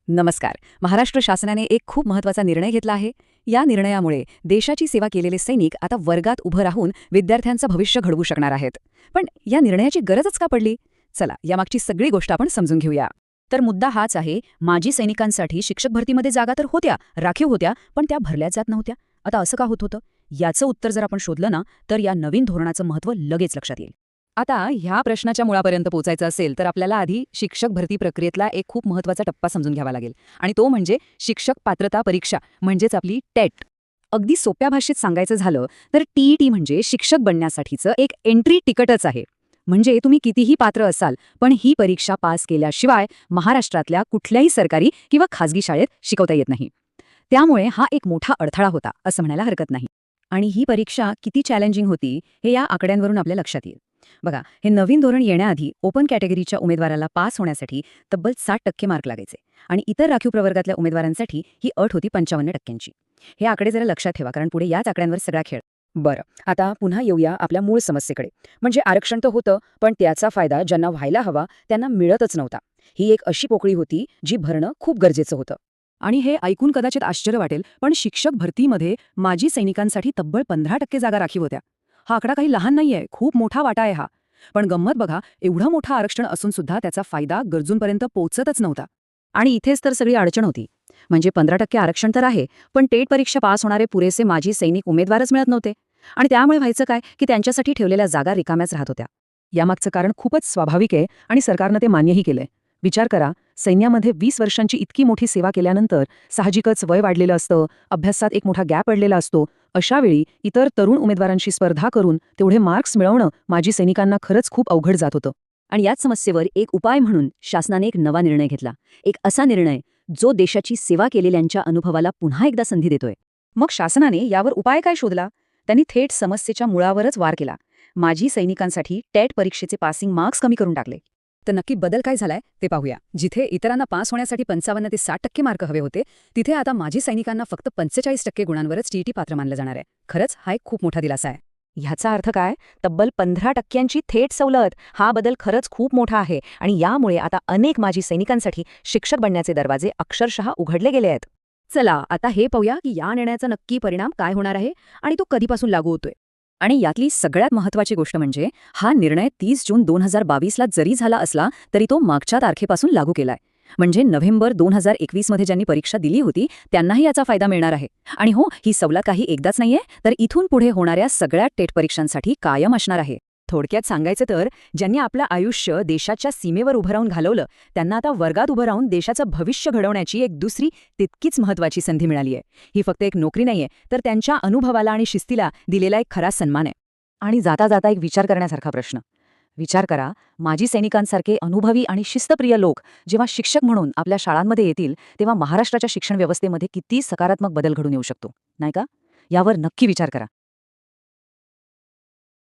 नमस्कार. महाराष्ट्र शासनाने एक खूप महत्त्वाचा निर्णय घेतला आहे. या निर्णयामुळे देशाची सेवा केलेले सैनिक आता वर्गात उभं राहून विद्यार्थ्यांचं भविष्य घडवू शकणार आहेत. पण या निर्णयाची गरजच का पडली? चला, यामागची सगळी गोष्ट आपण समजून घेऊया. तर मुद्दा हाच आहे, माजी सैनिकांसाठी शिक्षक भरतीमध्ये जागा तर होत्या, राखीव होत्या, पण त्या भरल्याच जात नव्हत्या. आता असं का होत होतं? याचं उत्तर जर आपण शोधलं ना, तर या नवीन धोरणाचं महत्त्व लगेच लक्षात येईल. आता ह्या प्रश्नाच्या मुळापर्यंत पोहोचायचं असेल तर आपल्याला आधी शिक्षक भरती प्रक्रियेतला एक खूप महत्त्वाचा टप्पा समजून घ्यावा लागेल, आणि तो म्हणजे शिक्षक पात्रता परीक्षा, म्हणजेच आपली टेट. अगदी सोप्या भाषेत सांगायचं झालं तर टीईटी म्हणजे शिक्षक बनण्यासाठीचं एक एंट्री तिकीटच आहे. म्हणजे तुम्ही कितीही पात्र असाल, पण ही परीक्षा पास केल्याशिवाय महाराष्ट्रातल्या कुठल्याही सरकारी किंवा खासगी शाळेत शिकवता येत नाही. त्यामुळे हा एक मोठा अडथळा होता असं म्हणायला हरकत नाही. आणि ही परीक्षा किती चॅलेंजिंग होती हे या आकड्यांवरून आपल्या लक्षात येईल. बघा, हे नवीन धोरण येण्याआधी ओपन कॅटेगरीच्या उमेदवाराला पास होण्यासाठी तब्बल 60% मार्क लागायचे, आणि इतर राखीव प्रवर्गातल्या उमेदवारांसाठी ही अट होती 55%. हे आकडे जरा लक्षात ठेवा, कारण पुढे याच आकड्यांवर सगळा खेळ. बरं, आता पुन्हा येऊया आपल्या मूळ समस्येकडे. म्हणजे आरक्षण तर होतं, पण त्याचा फायदा ज्यांना व्हायला हवा त्यांना मिळतच नव्हता. ही एक अशी पोकळी होती जी भरणं खूप गरजेचं होतं. आणि हे ऐकून कदाचित आश्चर्य वाटेल, पण शिक्षक भरतीमध्ये माजी सैनिकांसाठी तब्बल 15% जागा राखीव होत्या. हा आकडा काही लहान नाहीये, खूप मोठा वाटा आहे हा. पण गंमत बघा, एवढं मोठं आरक्षण असून सुद्धा त्याचा फायदा गरजूंपर्यंत पोहोचतच नव्हता. आणि इथेच तर सगळी अडचण होती. म्हणजे 15% आरक्षण तर आहे, पण टेट परीक्षा पास होणारे पुरेसे माजी सैनिक उमेदवारच मिळत नव्हते. आणि त्यामुळे व्हायचं काय की त्यांच्यासाठी ठेवलेल्या जागा रिकाम्याच राहत होत्या. यामागचं कारण खूपच स्वाभाविक आहे, आणि सरकारनं ते मान्यही केलंय. विचार करा, सैन्यामध्ये 20 वर्षांची इतकी मोठी सेवा केल्यानंतर साहजिकच वय वाढलेलं असतं, अभ्यासात एक मोठा गॅप पडलेला असतो. अशा वेळी इतर तरुण उमेदवारांशी स्पर्धा करून तेवढे मार्क्स मिळवणं माजी सैनिकांना खरंच खूप अवघड जात होतं. आणि याच समस्येवर एक उपाय म्हणून शासनाने एक नवा निर्णय घेतला. एक असा निर्णय जो देशाची सेवा केलेल्यांच्या अनुभवाला पुन्हा एकदा संधी देतोय. मग शासनाने यावर उपाय काय शोधला? त्यांनी थेट समस्येच्या मुळावरच वार केला. माजी सैनिकांसाठी टेट परीक्षेचे पासिंग मार्क्स कमी करून टाकले. तर नक्की बदल काय झालाय ते पाहूया. जिथे इतरांना पास होण्यासाठी 55 ते 60% मार्क हवे होते, तिथे आता माजी सैनिकांना फक्त 45% गुणांवरच टीईटी पात्र मानलं जाणार आहे. खरंच हा एक खूप मोठा दिलासा आहे. ह्याचा अर्थ काय? तब्बल 15%ची थेट सवलत. हा बदल खरंच खूप मोठा आहे, आणि यामुळे आता अनेक माजी सैनिकांसाठी शिक्षक बनण्याचे दरवाजे अक्षरशः उघडले गेले आहेत. चला, आता हे पाहूया की या निर्णयाचा नक्की परिणाम काय होणार आहे आणि तो कधीपासून लागू होतोय. आणि यातली सगळ्यात महत्त्वाची गोष्ट म्हणजे हा निर्णय 30 जून 2022ला जरी झाला असला तरी तो मागच्या तारखेपासून लागू केलाय. म्हणजे नोव्हेंबर 2021 मध्ये ज्यांनी परीक्षा दिली होती त्यांनाही याचा फायदा मिळणार आहे. आणि हो, ही सवलत काही एकदाच नाहीये, तर इथून पुढे होणाऱ्या सगळ्या टेट परीक्षांसाठी कायम असणार आहे. थोडक्यात सांगायचं तर, ज्यांनी आपलं आयुष्य देशाच्या सीमेवर उभं राहून घालवलं त्यांना आता वर्गात उभं राहून देशाचं भविष्य घडवण्याची एक दुसरी तितकीच महत्त्वाची संधी मिळाली आहे. ही फक्त एक नोकरी नाहीये, तर त्यांच्या अनुभवाला आणि शिस्तीला दिलेला एक खरा सन्मान आहे. आणि जाता जाता एक विचार करण्यासारखा प्रश्न. विचार करा, माजी सैनिकांसारखे अनुभवी आणि शिस्तप्रिय लोक जेव्हा शिक्षक म्हणून आपल्या शाळांमध्ये येतील, तेव्हा महाराष्ट्राच्या शिक्षण व्यवस्थेमध्ये किती सकारात्मक बदल घडून येऊ शकतो, नाही का? यावर नक्की विचार करा.